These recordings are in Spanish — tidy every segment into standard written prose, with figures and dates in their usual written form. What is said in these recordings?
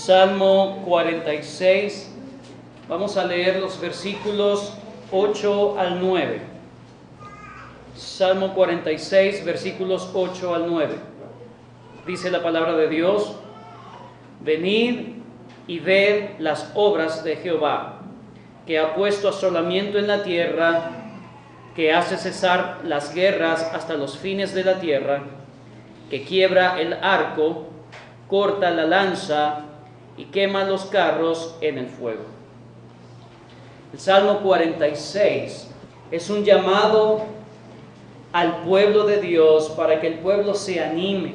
Salmo 46, vamos a leer los versículos 8 al 9. Salmo 46, versículos 8 al 9. Dice la palabra de Dios: venid y ved las obras de Jehová, que ha puesto asolamiento en la tierra, que hace cesar las guerras hasta los fines de la tierra, que quiebra el arco, corta la lanza y quema los carros en el fuego. El Salmo 46 es un llamado al pueblo de Dios para que el pueblo se anime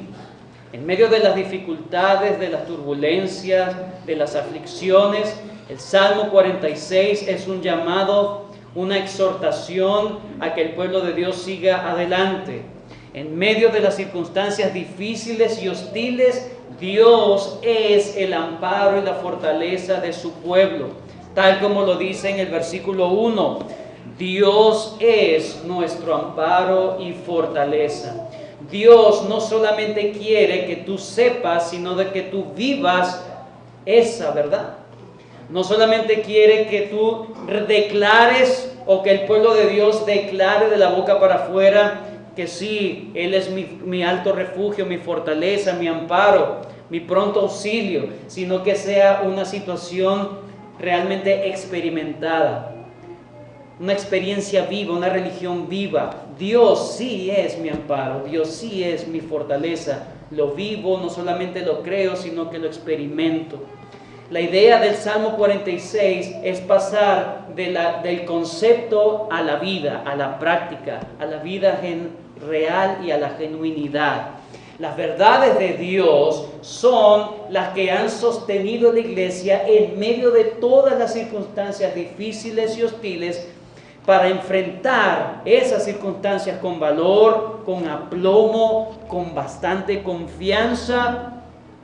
en medio de las dificultades, de las turbulencias, de las aflicciones. El Salmo 46 es un llamado, una exhortación a que el pueblo de Dios siga adelante. En medio de las circunstancias difíciles y hostiles, Dios es el amparo y la fortaleza de su pueblo. Tal como lo dice en el versículo 1, Dios es nuestro amparo y fortaleza. Dios no solamente quiere que tú sepas, sino de que tú vivas esa verdad. No solamente quiere que tú declares o que el pueblo de Dios declare de la boca para afuera que sí, Él es mi alto refugio, mi fortaleza, mi amparo, mi pronto auxilio, sino que sea una situación realmente experimentada, una experiencia viva, una religión viva. Dios sí es mi amparo, Dios sí es mi fortaleza. Lo vivo, no solamente lo creo, sino que lo experimento. La idea del Salmo 46 es pasar del concepto a la vida, a la práctica, a la vida real y a la genuinidad. Las verdades de Dios son las que han sostenido la iglesia en medio de todas las circunstancias difíciles y hostiles, para enfrentar esas circunstancias con valor, con aplomo, con bastante confianza,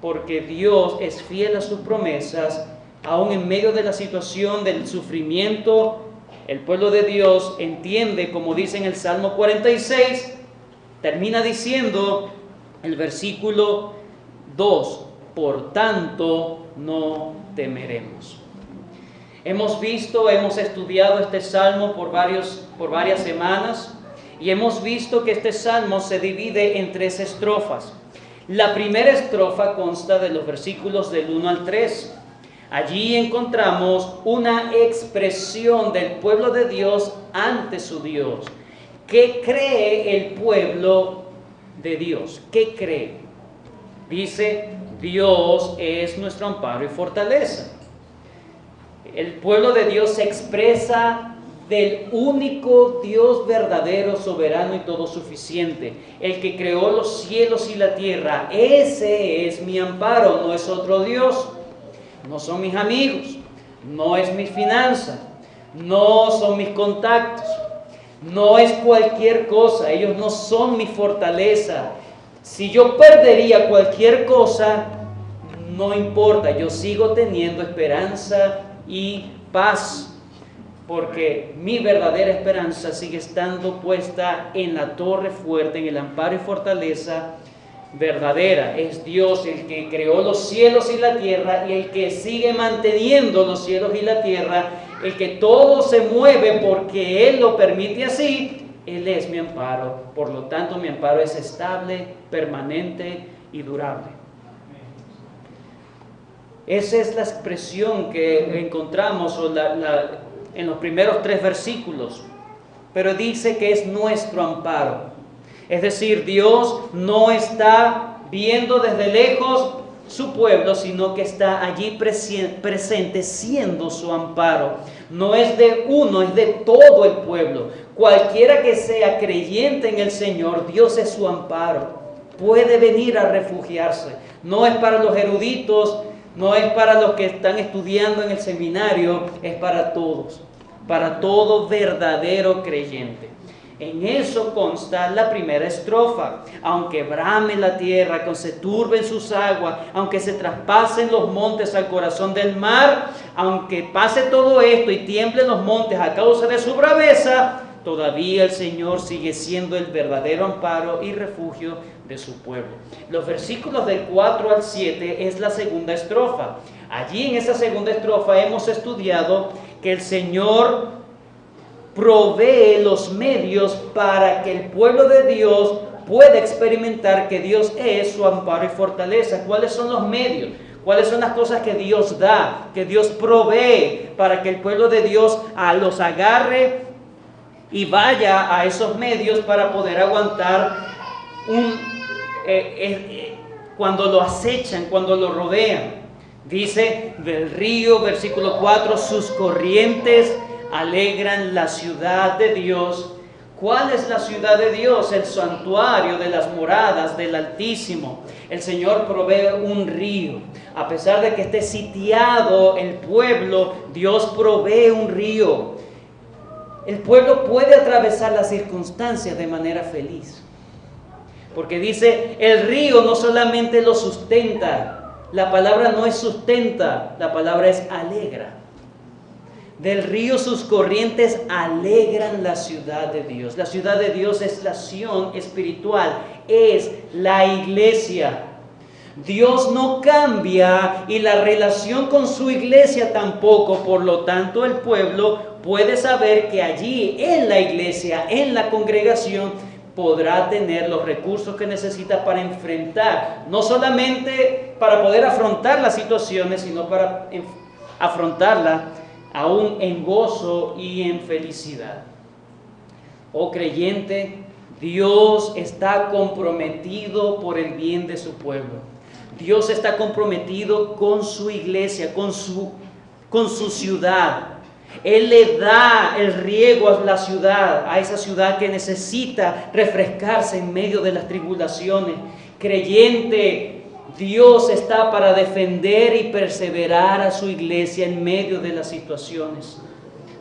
porque Dios es fiel a sus promesas. Aún en medio de la situación del sufrimiento, el pueblo de Dios entiende, como dice en el Salmo 46, termina diciendo el versículo 2, por tanto no temeremos. Hemos estudiado este salmo por varias semanas, y hemos visto que este salmo se divide en 3 estrofas. La primera estrofa consta de los versículos del 1 al 3. Allí encontramos una expresión del pueblo de Dios ante su Dios. ¿Qué cree el pueblo de Dios? ¿Qué cree? Dice: Dios es nuestro amparo y fortaleza. El pueblo de Dios se expresa del único Dios verdadero, soberano y todo suficiente, el que creó los cielos y la tierra. Ese es mi amparo, no es otro Dios, no son mis amigos, no es mi finanza, no son mis contactos, no es cualquier cosa, ellos no son mi fortaleza. Si yo perdería cualquier cosa, no importa, yo sigo teniendo esperanza y paz, porque mi verdadera esperanza sigue estando puesta en la torre fuerte, en el amparo y fortaleza verdadera. Es Dios el que creó los cielos y la tierra, y el que sigue manteniendo los cielos y la tierra, el que todo se mueve porque Él lo permite así. Él es mi amparo, por lo tanto mi amparo es estable, permanente y durable. Esa es la expresión que encontramos en los primeros 3 versículos, pero dice que es nuestro amparo. Es decir, Dios no está viendo desde lejos su pueblo, sino que está allí presente, siendo su amparo. No es de uno, es de todo el pueblo. Cualquiera que sea creyente en el Señor, Dios es su amparo. Puede venir a refugiarse. No es para los eruditos, no es para los que están estudiando en el seminario, es para todos, para todo verdadero creyente. En eso consta la primera estrofa. Aunque brame la tierra, aunque se turben sus aguas, aunque se traspasen los montes al corazón del mar, aunque pase todo esto y tiemblen los montes a causa de su braveza, todavía el Señor sigue siendo el verdadero amparo y refugio de su pueblo. Los versículos del 4 al 7 es la segunda estrofa. Allí en esa segunda estrofa hemos estudiado que el Señor provee los medios para que el pueblo de Dios pueda experimentar que Dios es su amparo y fortaleza. ¿Cuáles son los medios? ¿Cuáles son las cosas que Dios da, que Dios provee para que el pueblo de Dios los agarre y vaya a esos medios para poder aguantar cuando lo acechan, cuando lo rodean? Dice del río, versículo 4, sus corrientes alegran la ciudad de Dios. ¿Cuál es la ciudad de Dios? El santuario de las moradas del Altísimo. El Señor provee un río. A pesar de que esté sitiado el pueblo, Dios provee un río. El pueblo puede atravesar las circunstancias de manera feliz. Porque dice, el río no solamente lo sustenta. La palabra no es sustenta, la palabra es alegra. Del río sus corrientes alegran la ciudad de Dios. La ciudad de Dios es la Sión espiritual, es la iglesia. Dios no cambia y la relación con su iglesia tampoco. Por lo tanto, el pueblo puede saber que allí en la iglesia, en la congregación, podrá tener los recursos que necesita para enfrentar, no solamente para poder afrontar las situaciones, sino para afrontarla aún en gozo y en felicidad. Oh creyente, Dios está comprometido por el bien de su pueblo. Dios está comprometido con su iglesia, con su ciudad. Él le da el riego a la ciudad, a esa ciudad que necesita refrescarse en medio de las tribulaciones. Creyente, Dios está para defender y perseverar a su iglesia en medio de las situaciones.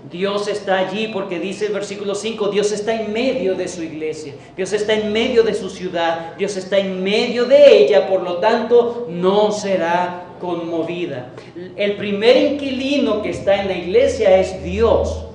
Dios está allí porque dice el versículo 5, Dios está en medio de su iglesia, Dios está en medio de su ciudad, Dios está en medio de ella, por lo tanto no será conmovida. El primer inquilino que está en la iglesia es Dios,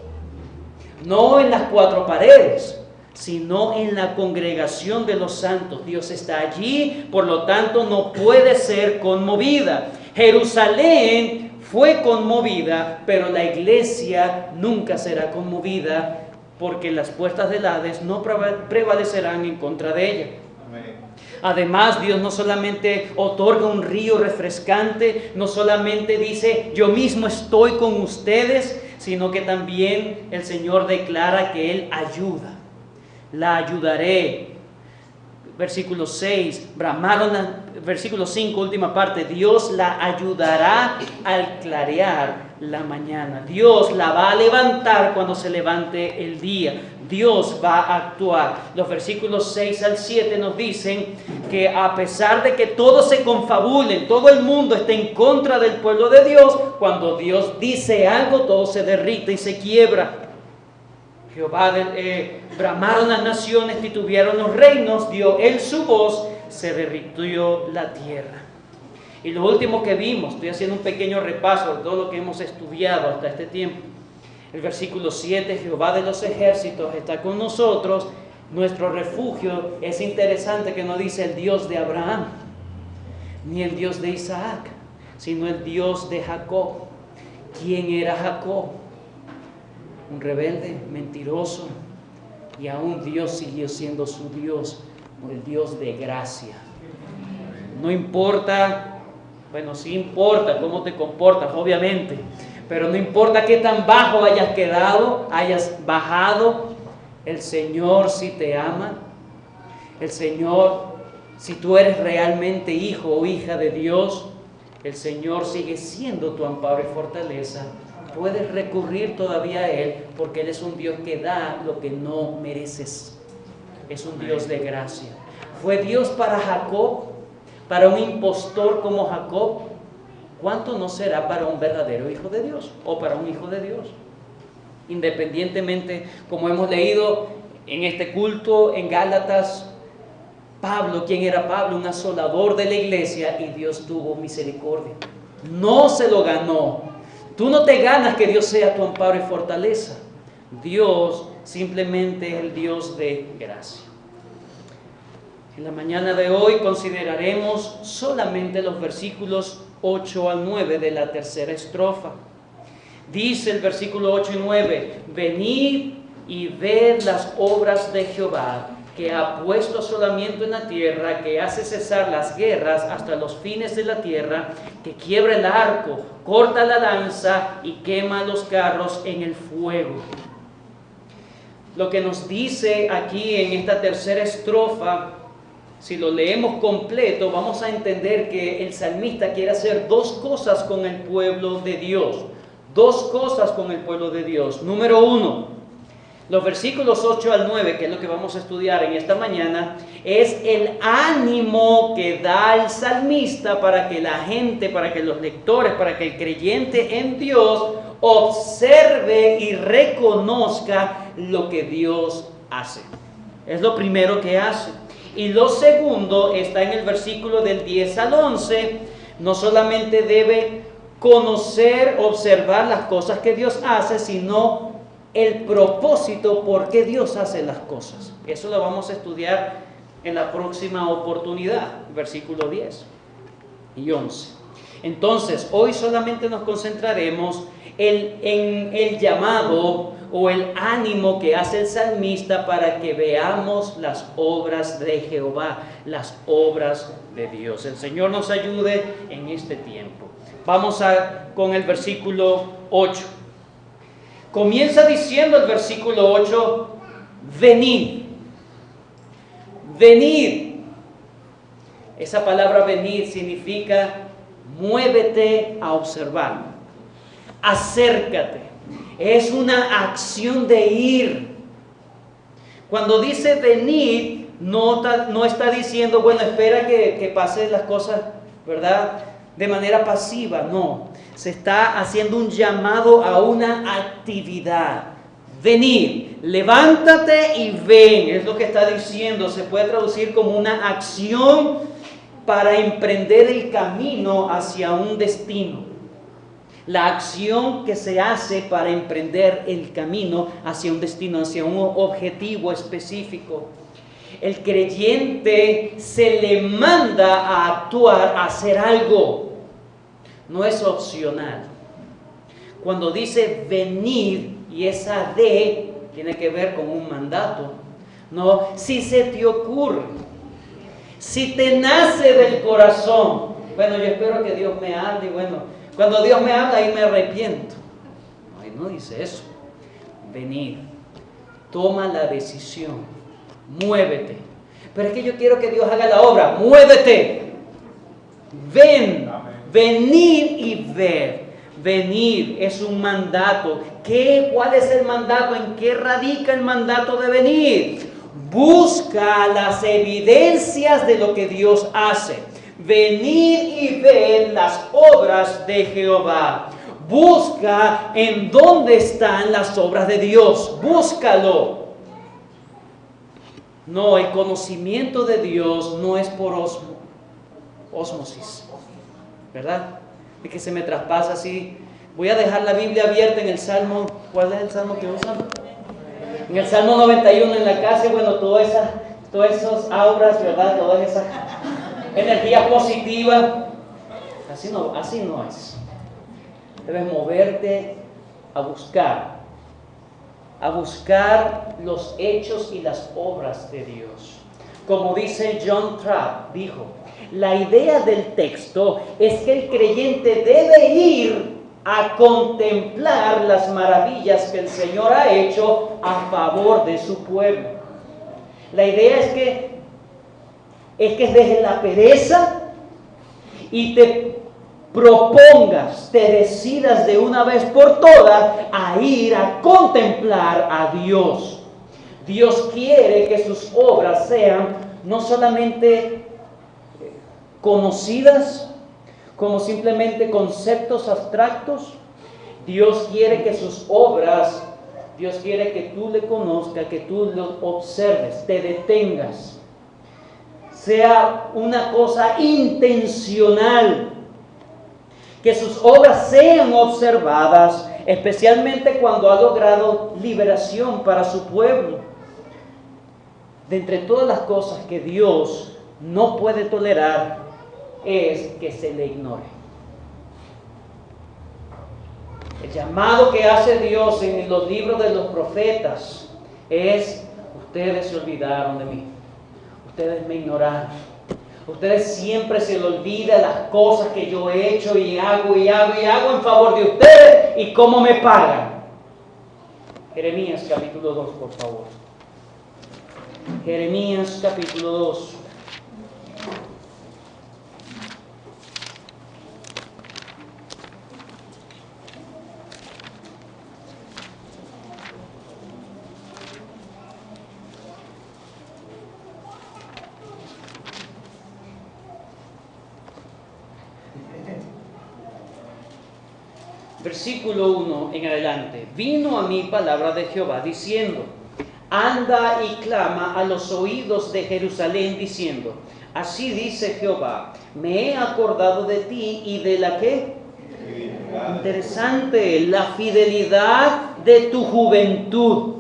no en las cuatro paredes, sino en la congregación de los santos. Dios está allí, por lo tanto no puede ser conmovida. Jerusalén fue conmovida, pero la iglesia nunca será conmovida, porque las puertas del Hades no prevalecerán en contra de ella. Amén. Además, Dios no solamente otorga un río refrescante, no solamente dice, yo mismo estoy con ustedes, sino que también el Señor declara que Él ayuda. La ayudaré. Versículo 6, versículo 5, última parte, Dios la ayudará al clarear la mañana. Dios la va a levantar cuando se levante el día. Dios va a actuar. Los versículos 6 al 7 nos dicen que a pesar de que todos se confabulen, todo el mundo esté en contra del pueblo de Dios, cuando Dios dice algo, todo se derrite y se quiebra. Jehová bramaron las naciones, titubearon los reinos, dio Él su voz, se derritió la tierra. Y lo último que vimos, estoy haciendo un pequeño repaso de todo lo que hemos estudiado hasta este tiempo. El versículo 7, Jehová de los ejércitos está con nosotros, nuestro refugio. Es interesante que no dice el Dios de Abraham, ni el Dios de Isaac, sino el Dios de Jacob. ¿Quién era Jacob? Un rebelde, mentiroso, y aún Dios siguió siendo su Dios, el Dios de gracia. No importa, bueno, sí importa cómo te comportas, obviamente, pero no importa qué tan bajo hayas quedado, hayas bajado, el Señor sí te ama. El Señor, si tú eres realmente hijo o hija de Dios, el Señor sigue siendo tu amparo y fortaleza. Puedes recurrir todavía a Él, porque Él es un Dios que da lo que no mereces. Es un Dios de gracia. Fue Dios para Jacob, para un impostor como Jacob. ¿Cuánto no será para un verdadero hijo de Dios o para un hijo de Dios? Independientemente, como hemos leído en este culto en Gálatas, Pablo, ¿quién era Pablo? Un asolador de la iglesia, y Dios tuvo misericordia. No se lo ganó. Tú no te ganas que Dios sea tu amparo y fortaleza. Dios simplemente es el Dios de gracia. En la mañana de hoy consideraremos solamente los versículos 8 al 9 de la tercera estrofa. Dice el versículo 8 y 9: venid y ved las obras de Jehová, que ha puesto asolamiento en la tierra, que hace cesar las guerras hasta los fines de la tierra, que quiebra el arco, corta la lanza y quema los carros en el fuego. Lo que nos dice aquí en esta tercera estrofa, si lo leemos completo, vamos a entender que el salmista quiere hacer dos cosas con el pueblo de Dios. Dos cosas con el pueblo de Dios. Número uno, los versículos 8 al 9, que es lo que vamos a estudiar en esta mañana, es el ánimo que da el salmista para que la gente, para que los lectores, para que el creyente en Dios observe y reconozca lo que Dios hace. Es lo primero que hace. Y lo segundo está en el versículo del 10 al 11. No solamente debe conocer, observar las cosas que Dios hace, sino el propósito por qué Dios hace las cosas. Eso lo vamos a estudiar en la próxima oportunidad, versículo 10 y 11. Entonces, hoy solamente nos concentraremos en el llamado o el ánimo que hace el salmista para que veamos las obras de Jehová, las obras de Dios. El Señor nos ayude en este tiempo. Vamos con el versículo 8. Comienza diciendo el versículo 8, venid. Venid. Esa palabra venid significa muévete a observar. Acércate. Es una acción de ir. Cuando dice venid, no está diciendo, bueno, espera que pasen las cosas, ¿verdad?, de manera pasiva. No, se está haciendo un llamado a una actividad. Venid, levántate y ven, es lo que está diciendo. Se puede traducir como una acción para emprender el camino hacia un destino. La acción que se hace para emprender el camino hacia un destino, hacia un objetivo específico. El creyente se le manda a actuar, a hacer algo. No es opcional. Cuando dice venir, y esa de tiene que ver con un mandato. No, si se te ocurre, si te nace del corazón, bueno, yo espero que Dios me hable, y bueno, cuando Dios me habla ahí me arrepiento. No dice eso. Venir, toma la decisión, muévete. Pero es que yo quiero que Dios haga la obra. Muévete, ven, venir y ver. Venir es un mandato. ¿Cuál es el mandato? ¿En qué radica el mandato de venir? Busca las evidencias de lo que Dios hace. Venid y ved las obras de Jehová. Busca en dónde están las obras de Dios. Búscalo. No, el conocimiento de Dios no es por ósmosis, ¿verdad? De que se me traspasa así. Voy a dejar la Biblia abierta en el Salmo. ¿Cuál es el Salmo que usan? En el Salmo 91 en la casa. Bueno, todas esas auras, ¿verdad? Todas esas energía positiva. Así no es. Debes moverte a buscar los hechos y las obras de Dios. Como dice John Trapp, dijo, la idea del texto es que el creyente debe ir a contemplar las maravillas que el Señor ha hecho a favor de su pueblo. La idea es que dejes la pereza y te propongas, te decidas de una vez por todas a ir a contemplar a Dios. Dios quiere que sus obras sean no solamente conocidas como simplemente conceptos abstractos. Dios quiere que sus obras, Dios quiere que tú le conozcas, que tú lo observes, te detengas. Sea una cosa intencional, que sus obras sean observadas, especialmente cuando ha logrado liberación para su pueblo. La idea es que dejes la pereza y te propongas, te decidas de una vez por todas a ir a contemplar a Dios. Dios quiere que sus obras sean no solamente conocidas como simplemente conceptos abstractos. Dios quiere que tú le conozcas, que tú lo observes, te detengas. Sea una cosa intencional, que sus obras sean observadas, especialmente cuando ha logrado liberación para su pueblo. de entre todas las cosas que Dios no puede tolerar es que se le ignore. El llamado que hace Dios en los libros de los profetas es: ustedes se olvidaron de mí, ustedes me ignoraron, ustedes siempre se les olvida las cosas que yo he hecho y hago en favor de ustedes y cómo me pagan. Jeremías capítulo 2, por favor. Jeremías capítulo 2. Versículo 1 en adelante. Vino a mí palabra de Jehová diciendo: anda y clama a los oídos de Jerusalén diciendo: así dice Jehová, me he acordado de ti y de la ¿qué? Interesante, la fidelidad de tu juventud,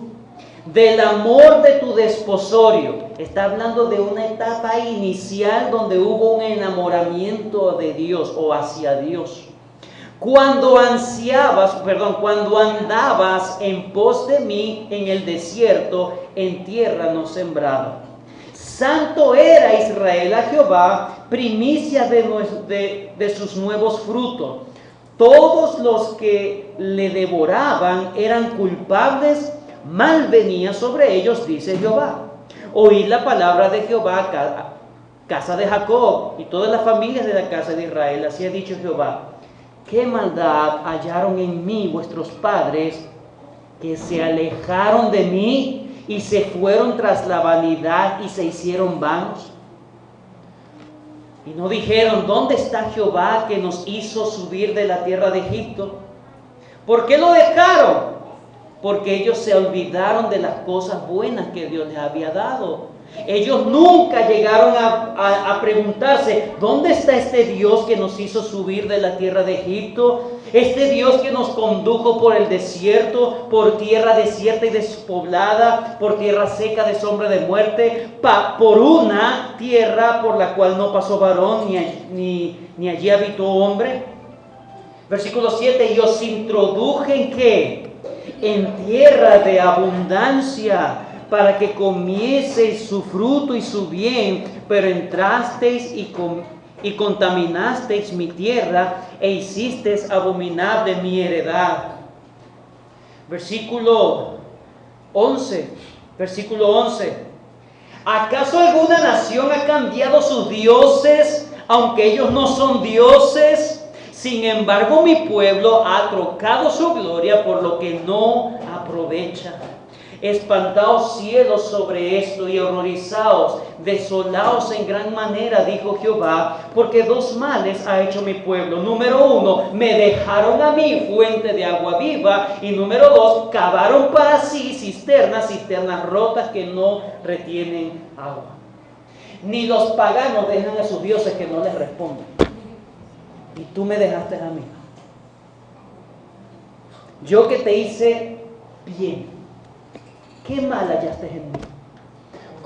del amor de tu desposorio. Está hablando de una etapa inicial donde hubo un enamoramiento de Dios o hacia Dios. Cuando andabas en pos de mí en el desierto, en tierra no sembrada. Santo era Israel a Jehová, primicia de sus nuevos frutos. Todos los que le devoraban eran culpables, mal venía sobre ellos, dice Jehová. Oíd la palabra de Jehová, casa de Jacob, y todas las familias de la casa de Israel. Así ha dicho Jehová: ¿qué maldad hallaron en mí vuestros padres, que se alejaron de mí y se fueron tras la vanidad y se hicieron vanos? Y no dijeron: ¿dónde está Jehová que nos hizo subir de la tierra de Egipto? ¿Por qué lo dejaron? Porque ellos se olvidaron de las cosas buenas que Dios les había dado. Ellos nunca llegaron a preguntarse: ¿dónde está este Dios que nos hizo subir de la tierra de Egipto? Este Dios que nos condujo por el desierto, por tierra desierta y despoblada, por tierra seca de sombra de muerte, por una tierra por la cual no pasó varón, ni allí habitó hombre. Versículo 7, y os introduje ¿en qué? En tierra de abundancia, para que comieseis su fruto y su bien, pero entrasteis y contaminasteis mi tierra, e hicisteis abominable mi heredad. Versículo 11. ¿Acaso alguna nación ha cambiado sus dioses, aunque ellos no son dioses? Sin embargo, mi pueblo ha trocado su gloria por lo que no aprovecha. Espantaos cielos sobre esto y horrorizaos, desolaos en gran manera, dijo Jehová, porque dos males ha hecho mi pueblo. Número 1, me dejaron a mí fuente de agua viva, y número 2, cavaron para sí cisternas rotas que no retienen agua. Ni los paganos dejan a sus dioses que no les respondan. Y tú me dejaste a mí. Yo que te hice bien, ¿qué mal hallaste en mí?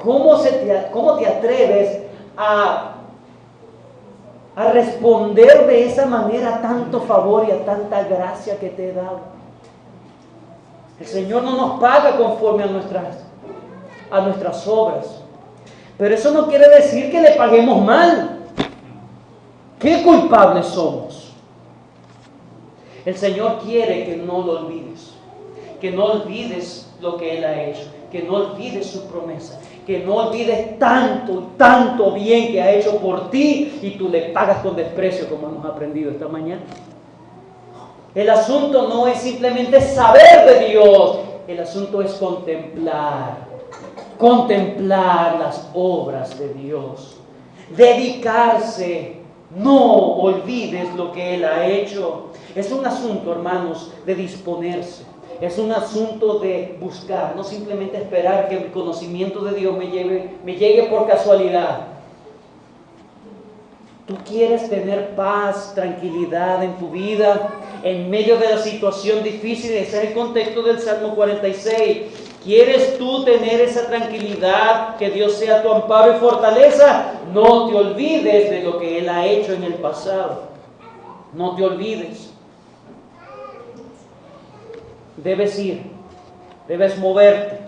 ¿Cómo te atreves a responder de esa manera a tanto favor y a tanta gracia que te he dado? El Señor no nos paga conforme a nuestras obras. Pero eso no quiere decir que le paguemos mal. ¿Qué culpables somos? El Señor quiere que no lo olvides. Que no olvides lo que Él ha hecho. Que no olvides su promesa. Que no olvides tanto bien que ha hecho por ti y tú le pagas con desprecio, como hemos aprendido esta mañana. El asunto no es simplemente saber de Dios. El asunto es contemplar las obras de Dios. Dedicarse. No olvides lo que Él ha hecho. Es un asunto, hermanos, de disponerse. Es un asunto de buscar, no simplemente esperar que el conocimiento de Dios me llegue por casualidad. Tú quieres tener paz, tranquilidad en tu vida, en medio de la situación difícil. Ese es el contexto del Salmo 46. ¿Quieres tú tener esa tranquilidad, que Dios sea tu amparo y fortaleza? No te olvides de lo que Él ha hecho en el pasado. No te olvides. Debes ir, debes moverte,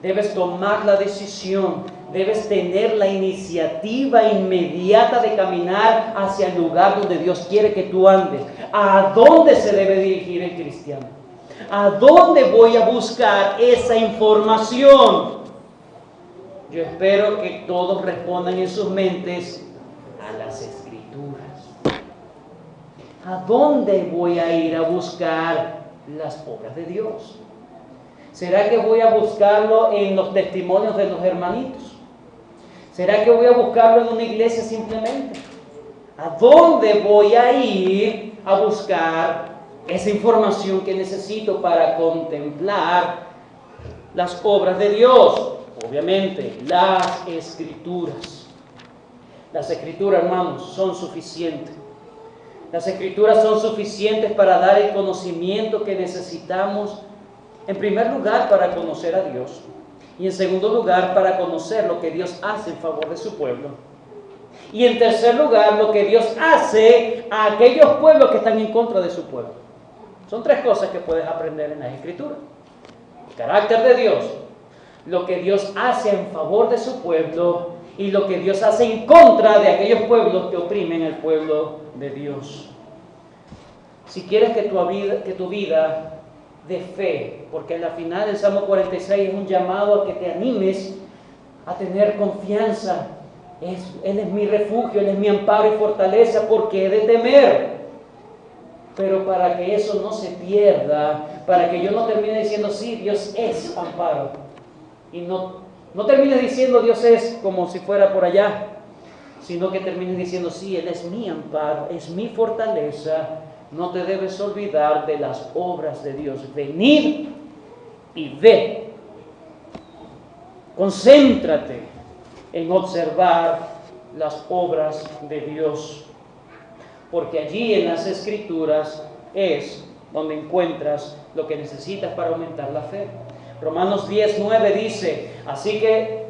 debes tomar la decisión, debes tener la iniciativa inmediata de caminar hacia el lugar donde Dios quiere que tú andes. ¿A dónde se debe dirigir el cristiano? ¿A dónde voy a buscar esa información? Yo espero que todos respondan en sus mentes a las Escrituras. ¿A dónde voy a ir a buscar las obras de Dios? ¿Será que voy a buscarlo en los testimonios de los hermanitos? ¿Será que voy a buscarlo en una iglesia simplemente? ¿A dónde voy a ir a buscar esa información que necesito para contemplar las obras de Dios? Obviamente, las Escrituras. Las Escrituras, hermanos, son suficientes. Las Escrituras son suficientes para dar el conocimiento que necesitamos, en primer lugar, para conocer a Dios, y en segundo lugar, para conocer lo que Dios hace en favor de su pueblo, y en tercer lugar, lo que Dios hace a aquellos pueblos que están en contra de su pueblo. Son tres cosas que puedes aprender en las Escrituras: el carácter de Dios, lo que Dios hace en favor de su pueblo, y lo que Dios hace en contra de aquellos pueblos que oprimen al pueblo de Dios. Si quieres que tu vida de fe, porque al final el Salmo 46 es un llamado a que te animes a tener confianza. Él es mi refugio, Él es mi amparo y fortaleza, porque he de temer. Pero para que eso no se pierda, para que yo no termine diciendo, sí, Dios es amparo, y no termines diciendo Dios es como si fuera por allá, sino que termines diciendo, sí, Él es mi amparo, es mi fortaleza. No te debes olvidar de las obras de Dios. Venid y ve. Concéntrate en observar las obras de Dios, porque allí en las Escrituras es donde encuentras lo que necesitas para aumentar la fe. Romanos 10:9 dice, así que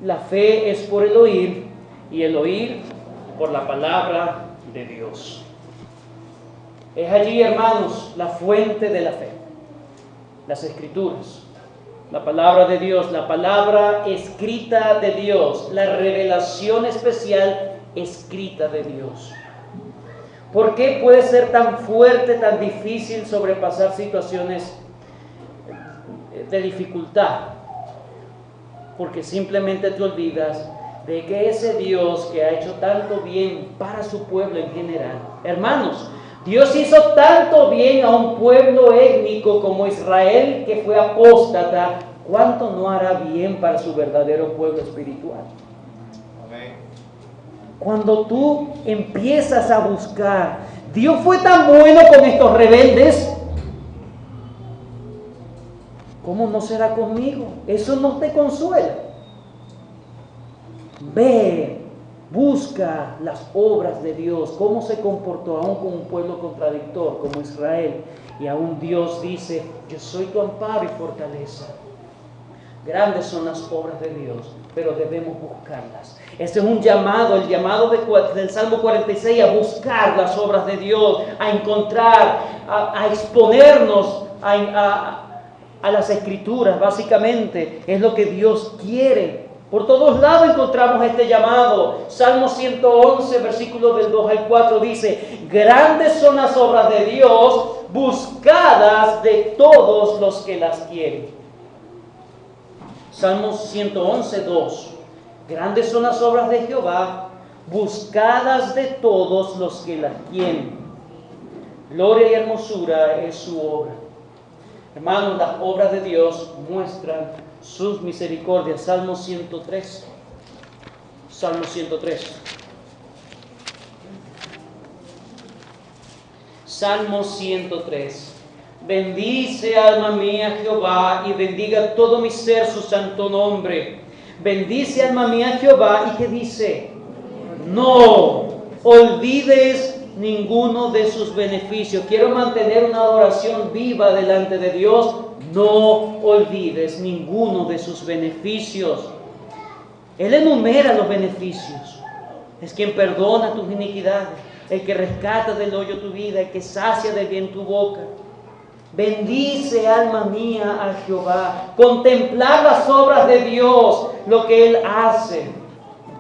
la fe es por el oír, y el oír por la palabra de Dios. Es allí, hermanos, la fuente de la fe, las Escrituras, la palabra de Dios, la palabra escrita de Dios, la revelación especial escrita de Dios. ¿Por qué puede ser tan fuerte, tan difícil sobrepasar situaciones de dificultad? Porque simplemente te olvidas de que ese Dios que ha hecho tanto bien para su pueblo en general. Hermanos, Dios hizo tanto bien a un pueblo étnico como Israel, que fue apóstata. ¿Cuánto no hará bien para su verdadero pueblo espiritual? Amén. Cuando tú empiezas a buscar, Dios fue tan bueno con estos rebeldes, ¿cómo no será conmigo? Eso no te consuela. Ve, busca las obras de Dios, cómo se comportó aún con un pueblo contradictor como Israel. Y aún Dios dice, yo soy tu amparo y fortaleza. Grandes son las obras de Dios, pero debemos buscarlas. Este es un llamado, el llamado del Salmo 46, a buscar las obras de Dios, a encontrar, a exponernos a las Escrituras. Básicamente es lo que Dios quiere. Por todos lados encontramos este llamado. Salmo 111, versículos del 2 al 4 dice, grandes son las obras de Dios, buscadas de todos los que las quieren. Salmo 111, 2. Grandes son las obras de Jehová, buscadas de todos los que las quieren. Gloria y hermosura es su obra. Hermanos, las obras de Dios muestran sus misericordias. Salmo 103. Salmo 103. Salmo 103. Bendice, alma mía, Jehová, y bendiga todo mi ser su santo nombre. Bendice, alma mía, Jehová, y que dice, no olvides ninguno de sus beneficios. Quiero mantener una adoración viva delante de Dios. No olvides ninguno de sus beneficios. Él enumera los beneficios. Es quien perdona tus iniquidades, el que rescata del hoyo tu vida, el que sacia de bien tu boca. Bendice, alma mía, a Jehová. Contemplar las obras de Dios, lo que Él hace,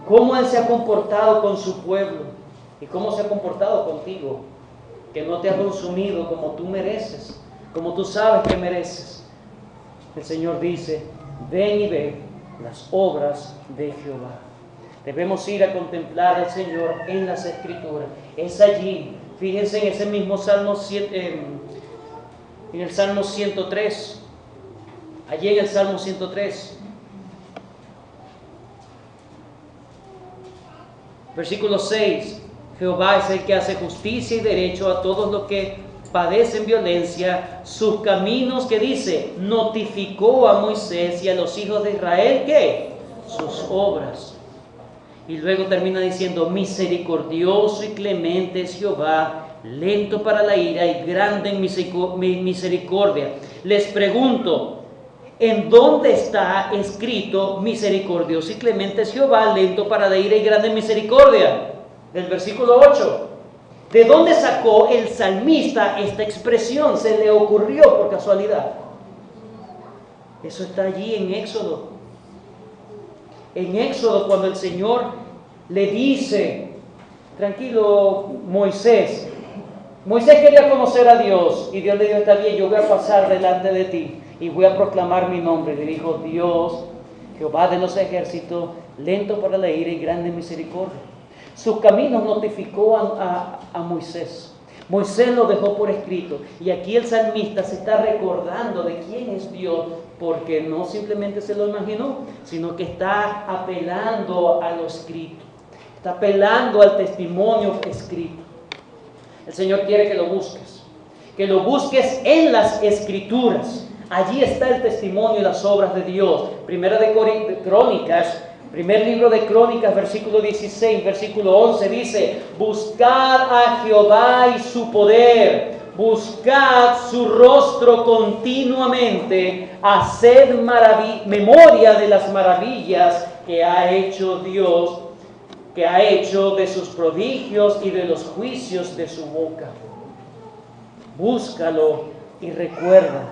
cómo Él se ha comportado con su pueblo y cómo se ha comportado contigo, que no te ha consumido como tú mereces, como tú sabes que mereces. El Señor dice, ven y ve las obras de Jehová. Debemos ir a contemplar al Señor en las Escrituras. Es allí, fíjense en ese mismo Salmo 7, en el Salmo 103. Allí en el Salmo 103. Versículo 6. Jehová es el que hace justicia y derecho a todos los que padecen violencia. Sus caminos, que dice, notificó a Moisés y a los hijos de Israel, ¿qué? Sus obras. Y luego termina diciendo, misericordioso y clemente es Jehová, lento para la ira y grande en misericordia. Les pregunto, ¿en dónde está escrito misericordioso y clemente es Jehová, lento para la ira y grande en misericordia? Del versículo 8. ¿De dónde sacó el salmista esta expresión? ¿Se le ocurrió por casualidad? Eso está allí en Éxodo. En Éxodo, cuando el Señor le dice, tranquilo Moisés. Moisés quería conocer a Dios y Dios le dijo, está bien, yo voy a pasar delante de ti y voy a proclamar mi nombre. Le dijo, Dios, Jehová de los ejércitos, lento para la ira y grande en misericordia. Sus caminos notificó a Moisés. Moisés lo dejó por escrito. Y aquí el salmista se está recordando de quién es Dios, porque no simplemente se lo imaginó, sino que está apelando a lo escrito. Está apelando al testimonio escrito. El Señor quiere que lo busques en las Escrituras. Allí está el testimonio y las obras de Dios. Primera de Crónicas, primer libro de Crónicas, versículo 16, versículo 11, dice, buscad a Jehová y su poder, buscad su rostro continuamente, haced memoria de las maravillas que ha hecho Dios, que ha hecho de sus prodigios y de los juicios de su boca. Búscalo y recuerda.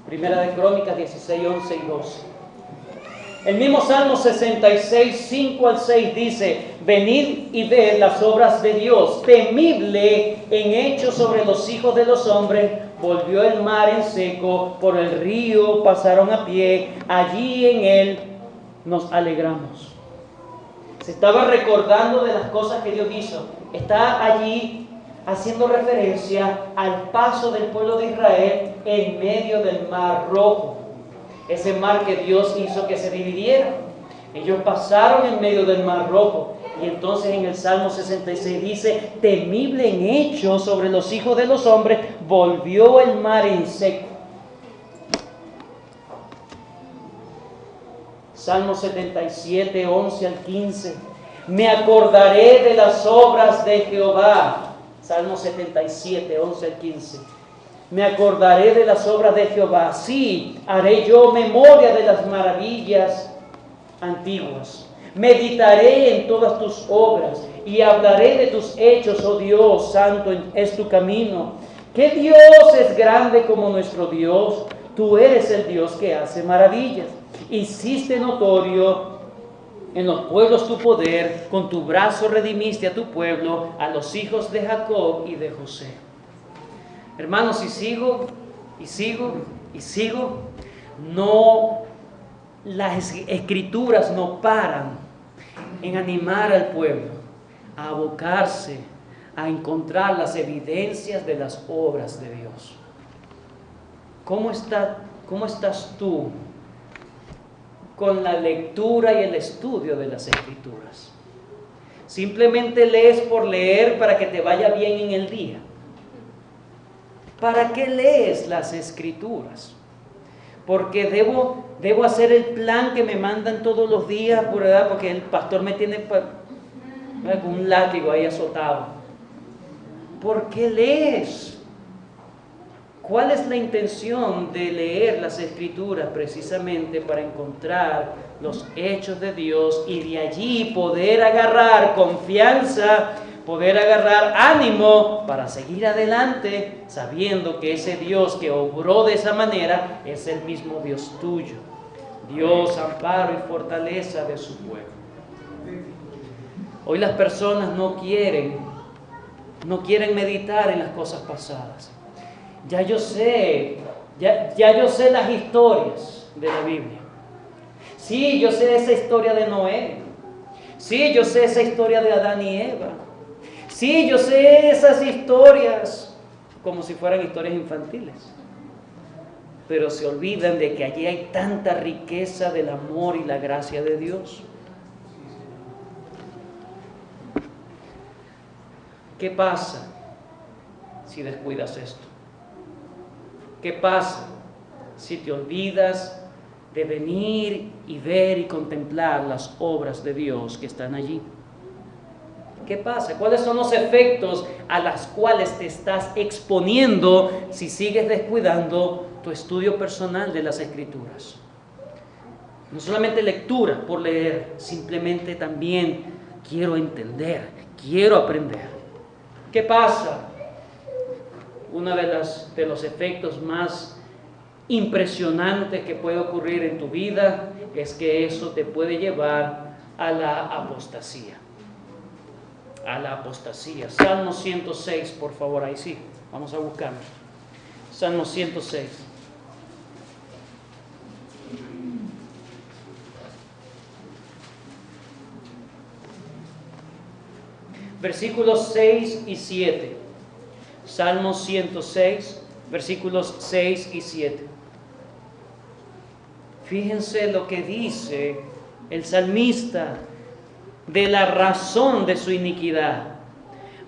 Primera de Crónicas 16, 11 y 12. El mismo Salmo 66, 5 al 6 dice, venid y ved las obras de Dios, temible en hechos sobre los hijos de los hombres. Volvió el mar en seco, por el río pasaron a pie, allí en él nos alegramos. Se estaba recordando de las cosas que Dios hizo. Está allí haciendo referencia al paso del pueblo de Israel en medio del mar rojo. Ese mar que Dios hizo que se dividiera. Ellos pasaron en medio del mar rojo. Y entonces en el Salmo 66 dice, temible en hechos sobre los hijos de los hombres, volvió el mar en seco. Salmo 77, 11 al 15. Me acordaré de las obras de Jehová. Salmo 77, 11 al 15. Me acordaré de las obras de Jehová. Sí, haré yo memoria de las maravillas antiguas. Meditaré en todas tus obras y hablaré de tus hechos, oh Dios, santo es tu camino. ¿Qué Dios es grande como nuestro Dios? Tú eres el Dios que hace maravillas. Hiciste notorio en los pueblos tu poder, con tu brazo redimiste a tu pueblo, a los hijos de Jacob y de José. Hermanos, si sigo, no, las Escrituras no paran en animar al pueblo a abocarse, a encontrar las evidencias de las obras de Dios. ¿Cómo estás tú con la lectura y el estudio de las Escrituras? ¿Simplemente lees por leer para que te vaya bien en el día? ¿Para qué lees las Escrituras? Porque debo hacer el plan que me mandan todos los días, ¿verdad? Porque el pastor me tiene con un látigo ahí azotado. ¿Por qué lees? ¿Cuál es la intención de leer las Escrituras? Precisamente para encontrar los hechos de Dios y de allí poder agarrar confianza, poder agarrar ánimo para seguir adelante, sabiendo que ese Dios que obró de esa manera es el mismo Dios tuyo, Dios, amparo y fortaleza de su pueblo. Hoy las personas no quieren meditar en las cosas pasadas. Ya yo sé las historias de la Biblia. Sí, yo sé esa historia de Noé. Sí, yo sé esa historia de Adán y Eva. Sí, yo sé esas historias como si fueran historias infantiles. Pero se olvidan de que allí hay tanta riqueza del amor y la gracia de Dios. ¿Qué pasa si descuidas esto? ¿Qué pasa si te olvidas de venir y ver y contemplar las obras de Dios que están allí? ¿Qué pasa? ¿Cuáles son los efectos a los cuales te estás exponiendo si sigues descuidando tu estudio personal de las Escrituras? No solamente lectura por leer, simplemente también quiero entender, quiero aprender. ¿Qué pasa? Uno de los efectos más impresionantes que puede ocurrir en tu vida es que eso te puede llevar a la apostasía. A la apostasía. Salmo 106, por favor, ahí sí, vamos a buscarlo. Salmo 106. Versículos 6 y 7. Salmo 106, versículos 6 y 7. Fíjense lo que dice el salmista de la razón de su iniquidad.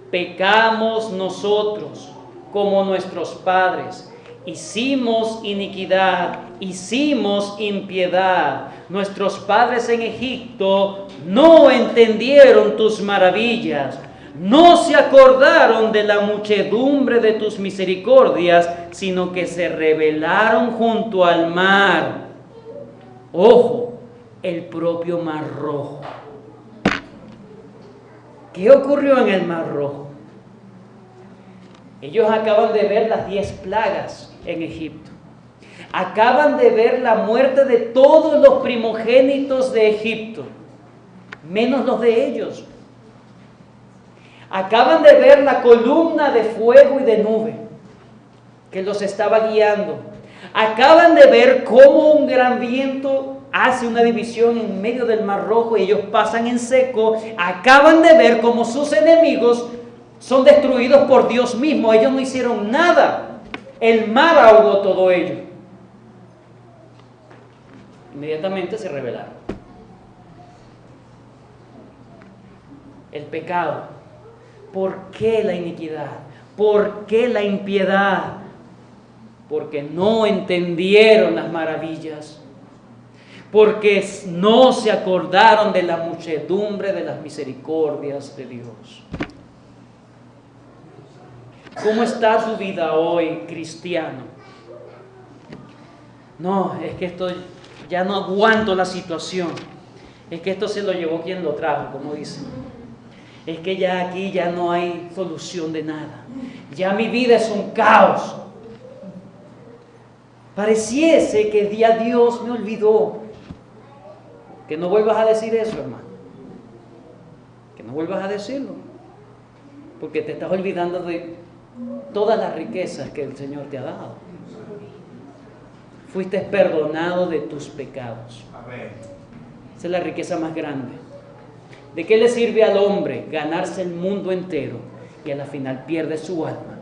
Pecamos nosotros como nuestros padres. Hicimos iniquidad, hicimos impiedad. Nuestros padres en Egipto no entendieron tus maravillas, no se acordaron de la muchedumbre de tus misericordias, sino que se rebelaron junto al mar. Ojo, el propio Mar Rojo. ¿Qué ocurrió en el Mar Rojo? Ellos acaban de ver las 10 plagas en Egipto. Acaban de ver la muerte de todos los primogénitos de Egipto, menos los de ellos. Acaban de ver la columna de fuego y de nube que los estaba guiando. Acaban de ver cómo un gran viento hace una división en medio del Mar Rojo y ellos pasan en seco. Acaban de ver cómo sus enemigos son destruidos por Dios mismo. Ellos no hicieron nada. El mar ahogó todo ello. Inmediatamente se rebelaron. El pecado. ¿Por qué la iniquidad? ¿Por qué la impiedad? Porque no entendieron las maravillas. Porque no se acordaron de la muchedumbre de las misericordias de Dios. ¿Cómo está tu vida hoy, cristiano? No, es que esto ya no aguanto la situación. Es que esto se lo llevó quien lo trajo, como dicen. Es que ya aquí ya no hay solución de nada. Ya mi vida es un caos. Pareciese que ya Dios me olvidó. Que no vuelvas a decir eso, hermano. Que no vuelvas a decirlo. Porque te estás olvidando de todas las riquezas que el Señor te ha dado. Fuiste perdonado de tus pecados. Esa es la riqueza más grande. ¿De qué le sirve al hombre ganarse el mundo entero y a la final pierde su alma?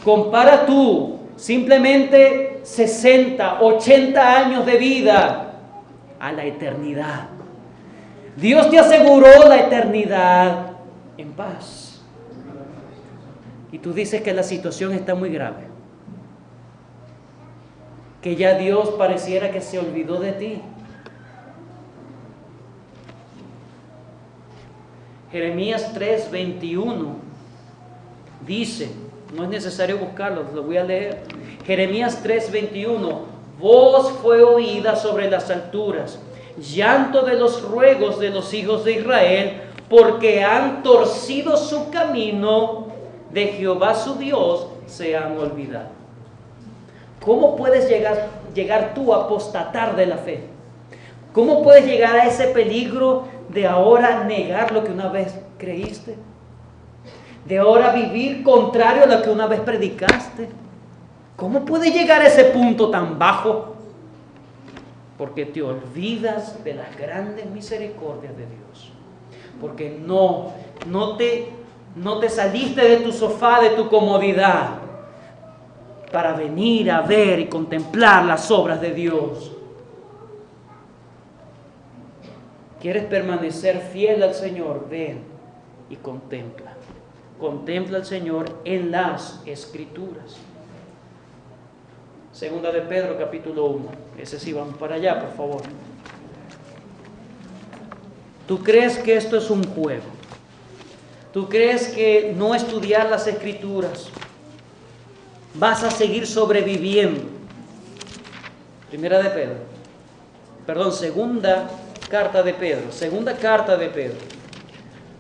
Compara tú simplemente 60, 80 años de vida a la eternidad. Dios te aseguró la eternidad en paz. Y tú dices que la situación está muy grave. Que ya Dios pareciera que se olvidó de ti. Jeremías 3:21 Dice, no es necesario buscarlo, lo voy a leer. Jeremías 3:21, voz fue oída sobre las alturas, llanto de los ruegos de los hijos de Israel, porque han torcido su camino, de Jehová su Dios se han olvidado. ¿Cómo puedes llegar tú a apostatar de la fe? ¿Cómo puedes llegar a ese peligro de ahora negar lo que una vez creíste? De ahora vivir contrario a lo que una vez predicaste. ¿Cómo puedes llegar a ese punto tan bajo? Porque te olvidas de las grandes misericordias de Dios. Porque no te saliste de tu sofá, de tu comodidad, para venir a ver y contemplar las obras de Dios. ¿Quieres permanecer fiel al Señor? Ven y contempla. Contempla al Señor en las Escrituras. Segunda de Pedro, capítulo 1. Ese sí, vamos para allá, por favor. ¿Tú crees que esto es un juego? ¿Tú crees que no estudiar las Escrituras vas a seguir sobreviviendo? Segunda carta de Pedro,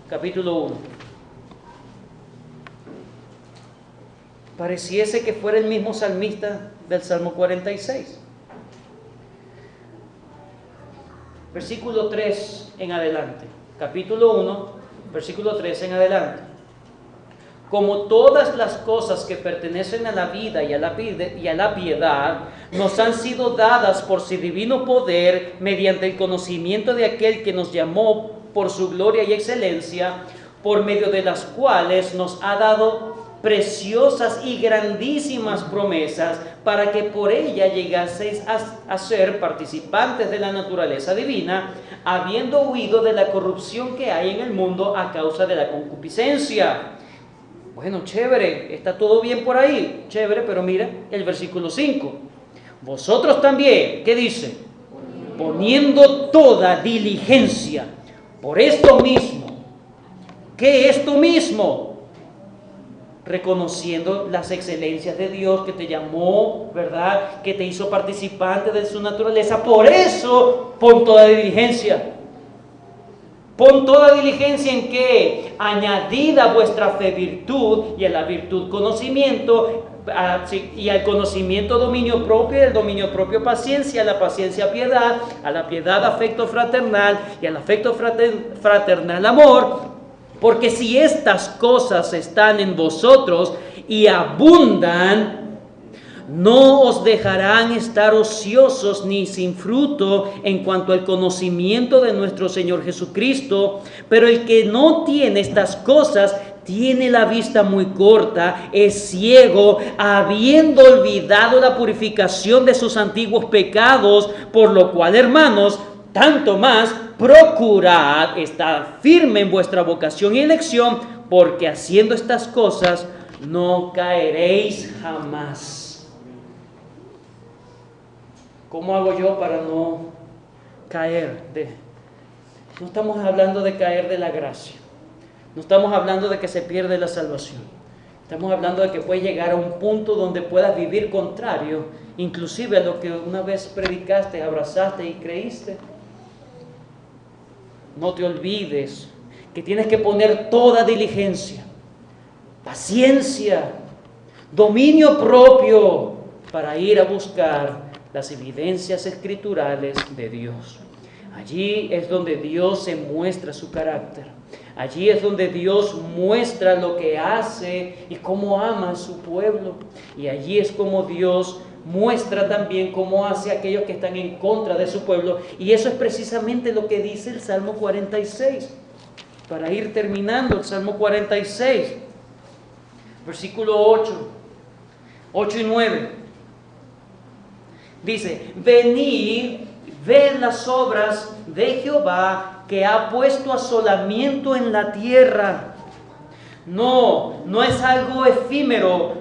capítulo 1. Pareciese que fuera el mismo salmista del Salmo 46. Versículo 3 en adelante. Capítulo 1, versículo 3 en adelante. Como todas las cosas que pertenecen a la vida y a la piedad nos han sido dadas por su divino poder mediante el conocimiento de aquel que nos llamó por su gloria y excelencia, por medio de las cuales nos ha dado preciosas y grandísimas promesas, para que por ella llegaseis a ser participantes de la naturaleza divina, habiendo huido de la corrupción que hay en el mundo a causa de la concupiscencia. Bueno, chévere, está todo bien por ahí, chévere, pero mira el versículo 5. Vosotros también, ¿qué dice? Poniendo toda diligencia por esto mismo. ¿Qué es esto mismo? Reconociendo las excelencias de Dios que te llamó, ¿verdad? Que te hizo participante de su naturaleza. Por eso, pon toda diligencia. Pon toda diligencia en que, añadida vuestra fe virtud, y a la virtud conocimiento, y al conocimiento dominio propio, y al dominio propio paciencia, a la paciencia piedad, a la piedad afecto fraternal, y al afecto fraternal amor. Porque si estas cosas están en vosotros y abundan, no os dejarán estar ociosos ni sin fruto en cuanto al conocimiento de nuestro Señor Jesucristo. Pero el que no tiene estas cosas tiene la vista muy corta, es ciego, habiendo olvidado la purificación de sus antiguos pecados, por lo cual, hermanos, tanto más procurad estar firme en vuestra vocación y elección, porque haciendo estas cosas no caeréis jamás. ¿Cómo hago yo para no caer? No estamos hablando de caer de la gracia. No estamos hablando de que se pierde la salvación. Estamos hablando de que puedes llegar a un punto donde puedas vivir contrario, inclusive a lo que una vez predicaste, abrazaste y creíste. No te olvides que tienes que poner toda diligencia, paciencia, dominio propio para ir a buscar las evidencias escriturales de Dios. Allí es donde Dios se muestra su carácter. Allí es donde Dios muestra lo que hace y cómo ama a su pueblo. Y allí es como Dios muestra también cómo hace a aquellos que están en contra de su pueblo. Y eso es precisamente lo que dice el Salmo 46. Para ir terminando, el Salmo 46, versículo 8 y 9. Dice: venid, ved las obras de Jehová, que ha puesto asolamiento en la tierra. No es algo efímero,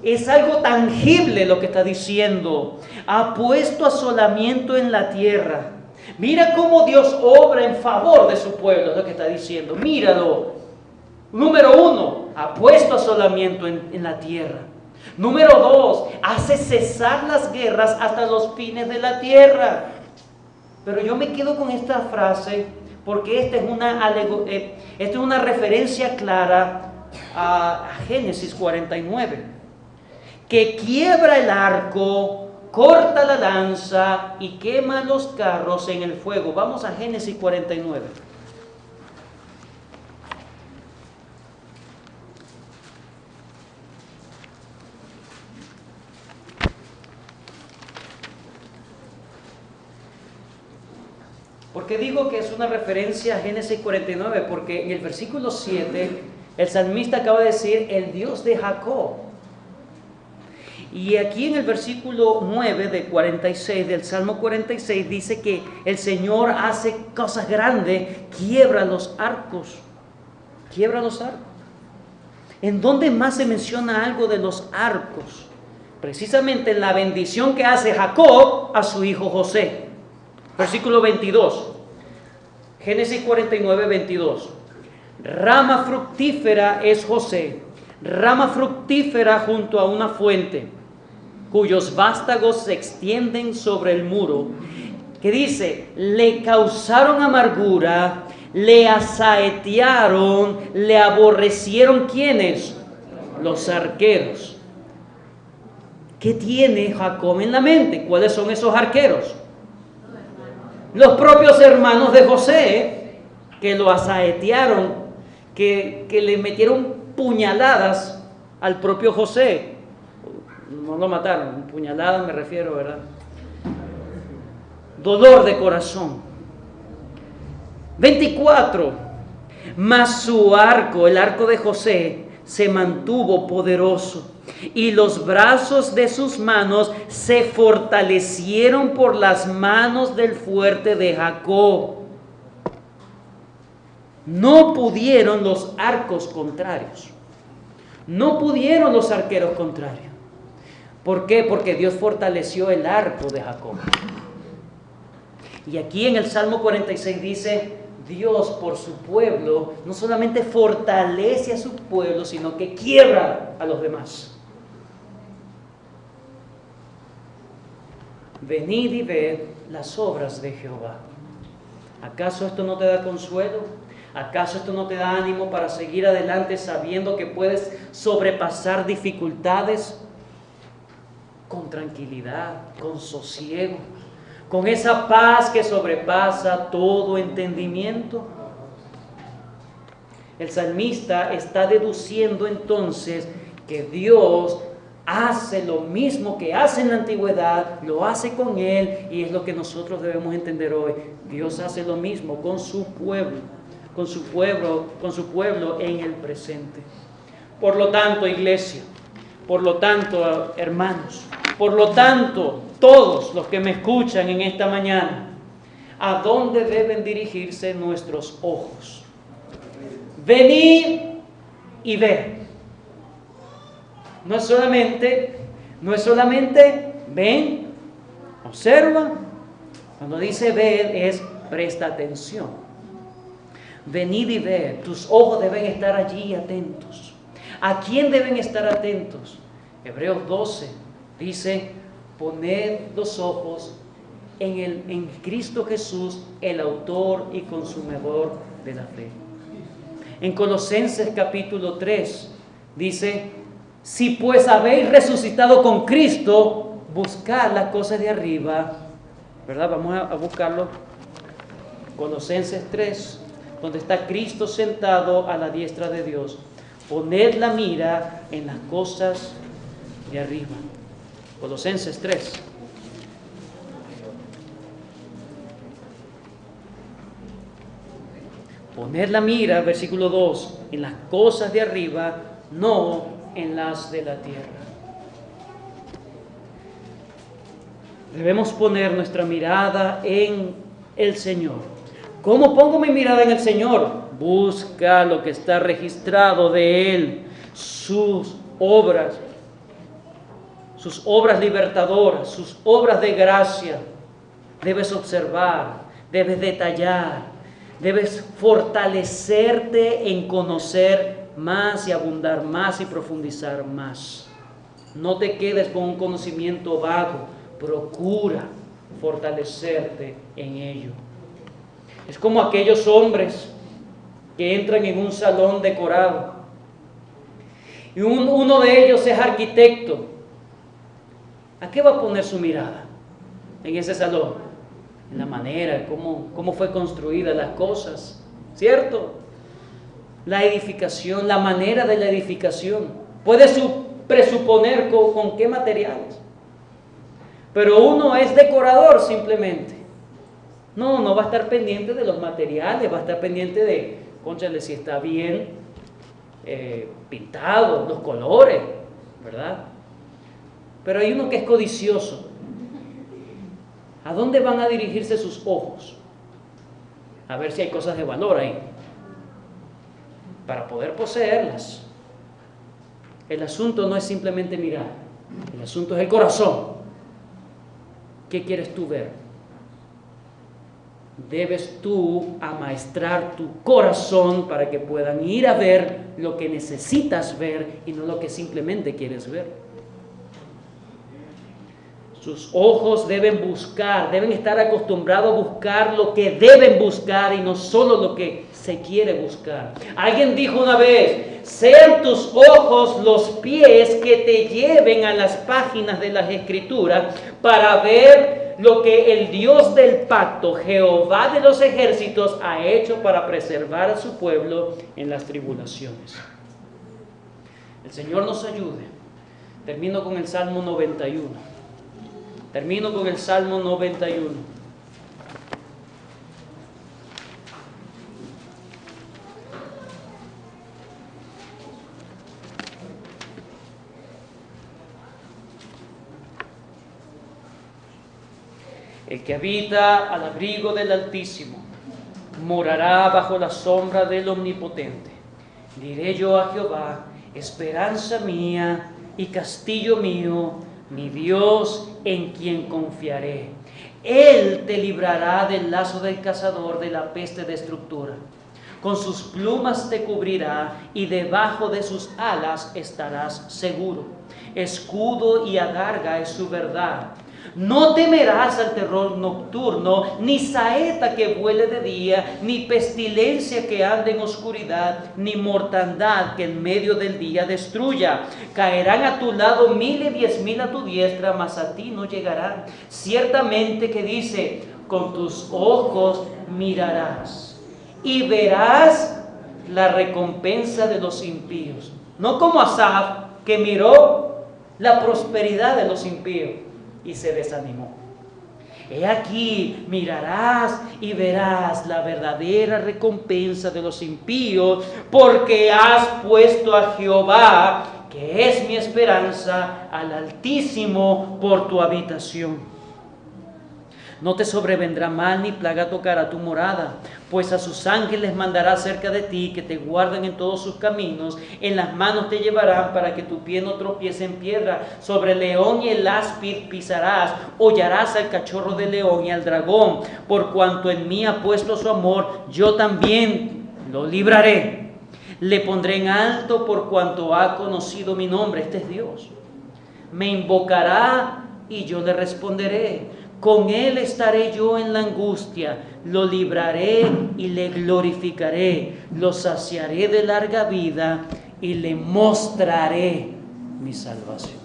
es algo tangible lo que está diciendo. Ha puesto asolamiento en la tierra. Mira cómo Dios obra en favor de su pueblo, es lo que está diciendo. Míralo. Número 1, ha puesto asolamiento en la tierra. Número 2, hace cesar las guerras hasta los fines de la tierra. Pero yo me quedo con esta frase porque esta es una referencia clara a Génesis 49, que quiebra el arco, corta la lanza y quema los carros en el fuego. Vamos a Génesis 49. ¿Por qué digo que es una referencia a Génesis 49? Porque en el versículo 7 el salmista acaba de decir el Dios de Jacob. Y aquí en el versículo 9 de 46, del Salmo 46, dice que el Señor hace cosas grandes, quiebra los arcos. Quiebra los arcos. ¿En dónde más se menciona algo de los arcos? Precisamente en la bendición que hace Jacob a su hijo José. Versículo 22. Génesis 49, 22. Rama fructífera es José, rama fructífera junto a una fuente, cuyos vástagos se extienden sobre el muro, que dice, le causaron amargura, le asaetearon, le aborrecieron, ¿quiénes? Los arqueros. ¿Qué tiene Jacob en la mente? ¿Cuáles son esos arqueros? Los propios hermanos de José, que lo asaetearon, que le metieron puñaladas al propio José. No lo mataron, puñaladas me refiero, ¿verdad? Dolor de corazón. 24. Mas su arco, el arco de José, se mantuvo poderoso, y los brazos de sus manos se fortalecieron por las manos del fuerte de Jacob. No pudieron los arcos contrarios. No pudieron los arqueros contrarios. ¿Por qué? Porque Dios fortaleció el arco de Jacob. Y aquí en el Salmo 46 dice, Dios por su pueblo no solamente fortalece a su pueblo, sino que quiebra a los demás. Venid y ved las obras de Jehová. ¿Acaso esto no te da consuelo? ¿Acaso esto no te da ánimo para seguir adelante sabiendo que puedes sobrepasar dificultades con tranquilidad, con sosiego, con esa paz que sobrepasa todo entendimiento? El salmista está deduciendo entonces que Dios hace lo mismo que hace en la antigüedad, lo hace con él, y es lo que nosotros debemos entender hoy. Dios hace lo mismo con su pueblo, con su pueblo en el presente. Por lo tanto, iglesia, por lo tanto, hermanos, por lo tanto, todos los que me escuchan en esta mañana, ¿a dónde deben dirigirse nuestros ojos? Venid y ved. No es solamente ven, observa. Cuando dice ved es presta atención. Venid y ved. Tus ojos deben estar allí atentos. ¿A quién deben estar atentos? Hebreos 12 dice, poned los ojos en Cristo Jesús, el autor y consumidor de la fe. En Colosenses capítulo 3 dice, si pues habéis resucitado con Cristo, buscad las cosas de arriba, ¿verdad? Vamos a buscarlo. Colosenses 3, donde está Cristo sentado a la diestra de Dios. Poned la mira en las cosas de arriba. Colosenses 3. Poned la mira, versículo 2, en las cosas de arriba, no en las de la tierra. Debemos poner nuestra mirada en el Señor. ¿Cómo pongo mi mirada en el Señor? Busca lo que está registrado de Él, sus obras libertadoras, sus obras de gracia. Debes observar, debes detallar, debes fortalecerte en conocer más y abundar más y profundizar más. No te quedes con un conocimiento vago, procura fortalecerte en ello. Es como aquellos hombres que entran en un salón decorado y uno de ellos es arquitecto. ¿A qué va a poner su mirada en ese salón? En la manera, cómo fue construida las cosas, ¿cierto? La edificación, la manera de la edificación. Puede presuponer con qué materiales. Pero uno es decorador simplemente. No va a estar pendiente de los materiales, va a estar pendiente de, cónchale, si está bien pintado, los colores, ¿verdad? Pero hay uno que es codicioso. ¿A dónde van a dirigirse sus ojos? A ver si hay cosas de valor ahí, para poder poseerlas. El asunto no es simplemente mirar, el asunto es el corazón. ¿Qué quieres tú ver? Debes tú amaestrar tu corazón para que puedan ir a ver lo que necesitas ver y no lo que simplemente quieres ver. Sus ojos deben buscar, deben estar acostumbrados a buscar lo que deben buscar y no solo lo que se quiere buscar. Alguien dijo una vez: sean tus ojos los pies que te lleven a las páginas de las Escrituras para ver lo que el Dios del pacto, Jehová de los ejércitos, ha hecho para preservar a su pueblo en las tribulaciones. El Señor nos ayude. Termino con el Salmo 91. Termino con el Salmo 91. El que habita al abrigo del Altísimo morará bajo la sombra del Omnipotente. Diré yo a Jehová: esperanza mía y castillo mío, mi Dios en quien confiaré. Él te librará del lazo del cazador, de la peste destructora. Con sus plumas te cubrirá y debajo de sus alas estarás seguro. Escudo y adarga es su verdad. No temerás al terror nocturno, ni saeta que vuele de día, ni pestilencia que ande en oscuridad, ni mortandad que en medio del día destruya. Caerán a tu lado 1,000 y 10,000 a tu diestra, mas a ti no llegarán. Ciertamente que dice: con tus ojos mirarás y verás la recompensa de los impíos. No como Asaf, que miró la prosperidad de los impíos y se desanimó. He aquí, mirarás y verás la verdadera recompensa de los impíos, porque has puesto a Jehová, que es mi esperanza, al Altísimo por tu habitación. No te sobrevendrá mal ni plaga tocará tu morada, pues a sus ángeles mandará cerca de ti, que te guarden en todos sus caminos. En las manos te llevarán para que tu pie no tropiece en piedra. Sobre el león y el áspid pisarás, hollarás al cachorro del león y al dragón. Por cuanto en mí ha puesto su amor, yo también lo libraré. Le pondré en alto por cuanto ha conocido mi nombre. Este es Dios. Me invocará y yo le responderé. Con él estaré yo en la angustia, lo libraré y le glorificaré, lo saciaré de larga vida y le mostraré mi salvación.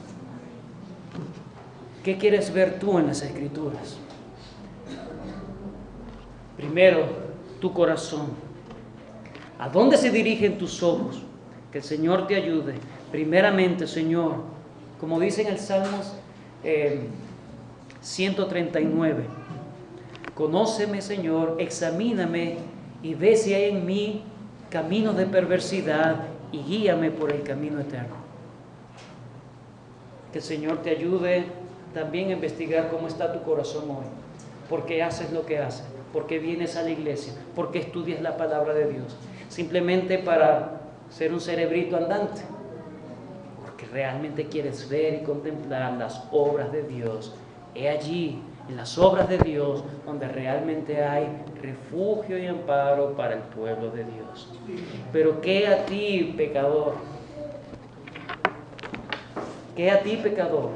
¿Qué quieres ver tú en las Escrituras? Primero, tu corazón. ¿A dónde se dirigen tus ojos? Que el Señor te ayude. Primeramente, Señor, como dice en el Salmos 139. Conóceme, Señor, examíname y ve si hay en mí camino de perversidad y guíame por el camino eterno. Que el Señor te ayude también a investigar cómo está tu corazón hoy. ¿Por qué haces lo que haces? ¿Por qué vienes a la iglesia? ¿Por qué estudias la palabra de Dios? ¿Simplemente para ser un cerebrito andante? Porque realmente quieres ver y contemplar las obras de Dios. He allí en las obras de Dios, donde realmente hay refugio y amparo para el pueblo de Dios. Pero ¿qué a ti, pecador? ¿Qué a ti, pecador?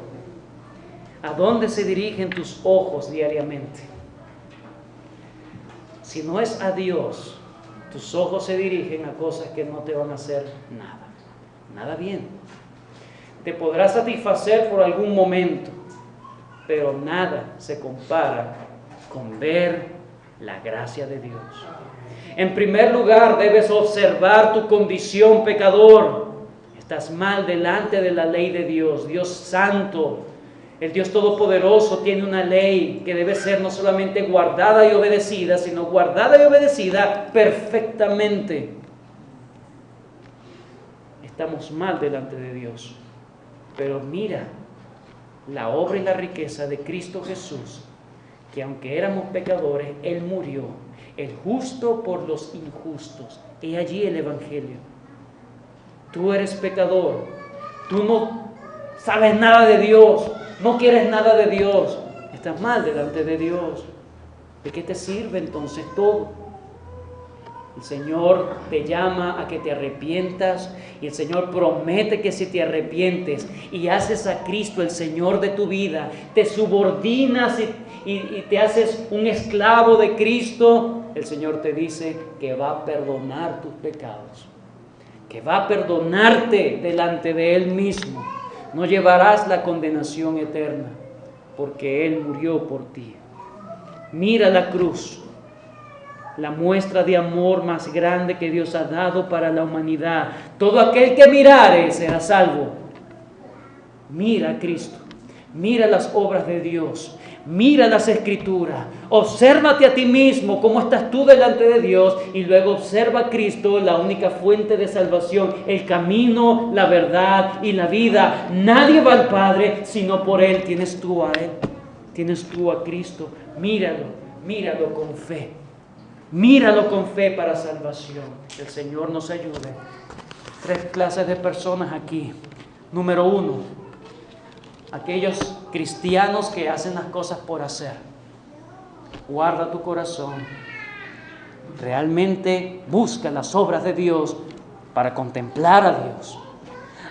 ¿A dónde se dirigen tus ojos diariamente? Si no es a Dios, tus ojos se dirigen a cosas que no te van a hacer nada bien. Te podrá satisfacer por algún momento, pero nada se compara con ver la gracia de Dios. En primer lugar, debes observar tu condición, pecador. Estás mal delante de la ley de Dios. Dios santo, el Dios todopoderoso, tiene una ley que debe ser no solamente guardada y obedecida, sino guardada y obedecida perfectamente. Estamos mal delante de Dios. Pero mira la obra y la riqueza de Cristo Jesús, que aunque éramos pecadores, Él murió, el justo por los injustos. He allí el Evangelio. Tú eres pecador, tú no sabes nada de Dios, no quieres nada de Dios, estás mal delante de Dios. ¿De qué te sirve entonces todo? El Señor te llama a que te arrepientas y el Señor promete que si te arrepientes y haces a Cristo el Señor de tu vida, te subordinas y te haces un esclavo de Cristo, el Señor te dice que va a perdonar tus pecados, que va a perdonarte delante de Él mismo. No llevarás la condenación eterna porque Él murió por ti. Mira la cruz, la muestra de amor más grande que Dios ha dado para la humanidad. Todo aquel que mirare será salvo. Mira a Cristo, mira las obras de Dios, mira las Escrituras, obsérvate a ti mismo cómo estás tú delante de Dios y luego observa a Cristo, la única fuente de salvación, el camino, la verdad y la vida. Nadie va al Padre sino por Él. Tienes tú a Él, tienes tú a Cristo. Míralo con fe. Míralo con fe para salvación. El Señor nos ayude. 3 clases de personas aquí. Número 1, aquellos cristianos que hacen las cosas por hacer. Guarda tu corazón. Realmente busca las obras de Dios para contemplar a Dios.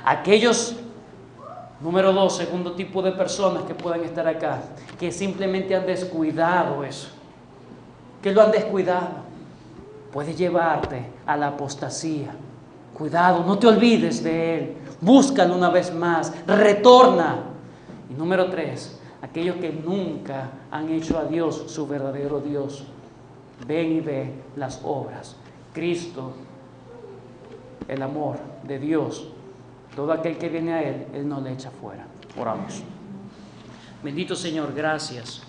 Aquellos, número 2, segundo tipo de personas que pueden estar acá, que simplemente han descuidado eso. Que lo han descuidado, puede llevarte a la apostasía. Cuidado, no te olvides de Él, búscalo una vez más, retorna. Y número 3, aquellos que nunca han hecho a Dios su verdadero Dios, ven y ve las obras. Cristo, el amor de Dios, todo aquel que viene a Él, Él no le echa fuera. Oramos. Bendito Señor, gracias.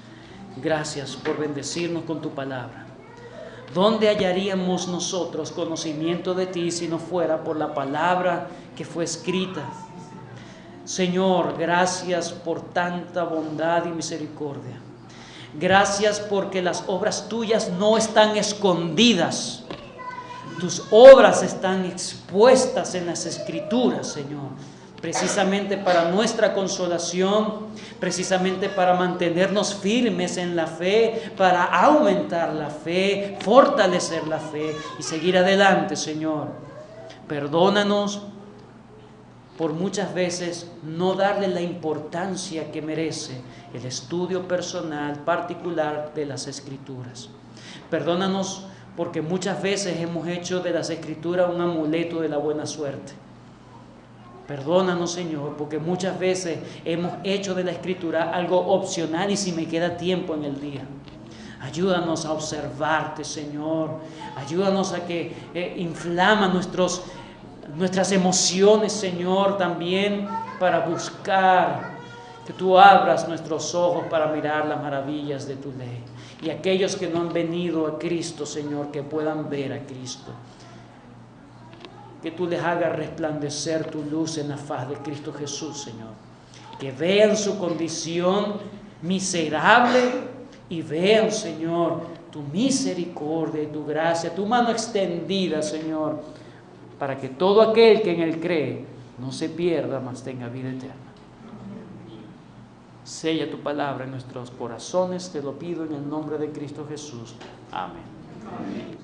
Gracias por bendecirnos con tu palabra. ¿Dónde hallaríamos nosotros conocimiento de ti si no fuera por la palabra que fue escrita? Señor, gracias por tanta bondad y misericordia. Gracias porque las obras tuyas no están escondidas. Tus obras están expuestas en las Escrituras, Señor. Precisamente para nuestra consolación, precisamente para mantenernos firmes en la fe, para aumentar la fe, fortalecer la fe y seguir adelante, Señor. Perdónanos por muchas veces no darle la importancia que merece el estudio personal, particular de las Escrituras. Perdónanos porque muchas veces hemos hecho de las Escrituras un amuleto de la buena suerte. Perdónanos, Señor, porque muchas veces hemos hecho de la Escritura algo opcional y si me queda tiempo en el día. Ayúdanos a observarte, Señor. Ayúdanos a que inflama nuestras emociones, Señor, también para buscar que tú abras nuestros ojos para mirar las maravillas de tu ley. Y aquellos que no han venido a Cristo, Señor, que puedan ver a Cristo. Que tú les hagas resplandecer tu luz en la faz de Cristo Jesús, Señor. Que vean su condición miserable y vean, Señor, tu misericordia y tu gracia, tu mano extendida, Señor, para que todo aquel que en Él cree no se pierda, mas tenga vida eterna. Sella tu palabra en nuestros corazones, te lo pido en el nombre de Cristo Jesús. Amén. Amén.